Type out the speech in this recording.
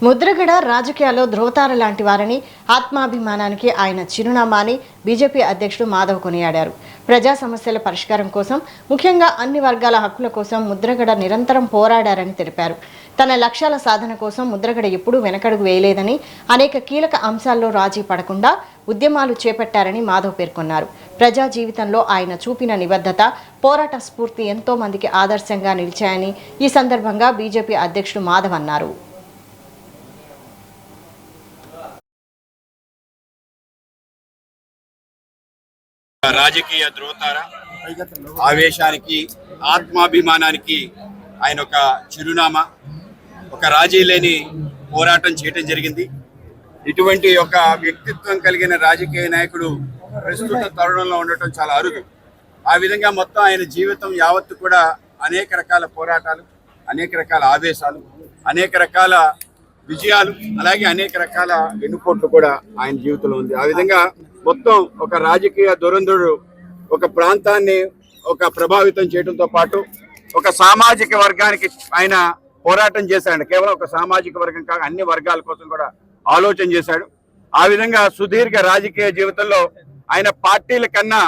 ముద్రగడ రాజకీయాల్లో ధ్రువతార లాంటి వారని, ఆత్మాభిమానానికి ఆయన చిరునామా అని బీజేపీ అధ్యక్షుడు మాధవ్ కొనియాడారు. ప్రజా సమస్యల పరిష్కారం కోసం, ముఖ్యంగా అన్ని వర్గాల హక్కుల కోసం ముద్రగడ నిరంతరం పోరాడారని తెలిపారు. తన లక్ష్యాల సాధన కోసం ముద్రగడ ఎప్పుడూ వెనకడుగు వేయలేదని, అనేక కీలక అంశాల్లో రాజీ పడకుండా ఉద్యమాలు చేపట్టారని మాధవ్ పేర్కొన్నారు. ప్రజా జీవితంలో ఆయన చూపిన నిబద్ధత, పోరాట స్ఫూర్తి ఎంతో మందికి ఆదర్శంగా నిలిచాయని ఈ సందర్భంగా బీజేపీ అధ్యక్షుడు మాధవ్ అన్నారు. రాజకీయ ధ్రువతార, ఆవేశానికి, ఆత్మాభిమానానికి ఆయన ఒక చిరునామా, ఒక రాజీ లేని పోరాటం చేయటం జరిగింది. ఇటువంటి ఒక వ్యక్తిత్వం కలిగిన రాజకీయ నాయకుడు ప్రస్తుత తరుణంలో ఉండటం చాలా అరుదు. ఆ విధంగా మొత్తం ఆయన జీవితం యావత్తు కూడా అనేక రకాల పోరాటాలు, అనేక రకాల ఆవేశాలు, అనేక రకాల విజయాలు, అలాగే అనేక రకాల వెన్నుపోట్లు కూడా ఆయన జీవితంలో ఉంది. ఆ విధంగా మొత్తం ఒక రాజకీయ దురంధుడు ఒక ప్రాంతాన్ని ఒక ప్రభావితం చేయడంతో పాటు ఒక సామాజిక వర్గానికి ఆయన పోరాటం చేశాడు. కేవలం ఒక సామాజిక వర్గం కాక అన్ని వర్గాల కోసం కూడా ఆలోచన చేశాడు. ఆ విధంగా సుదీర్ఘ రాజకీయ జీవితంలో ఆయన పార్టీల కన్నా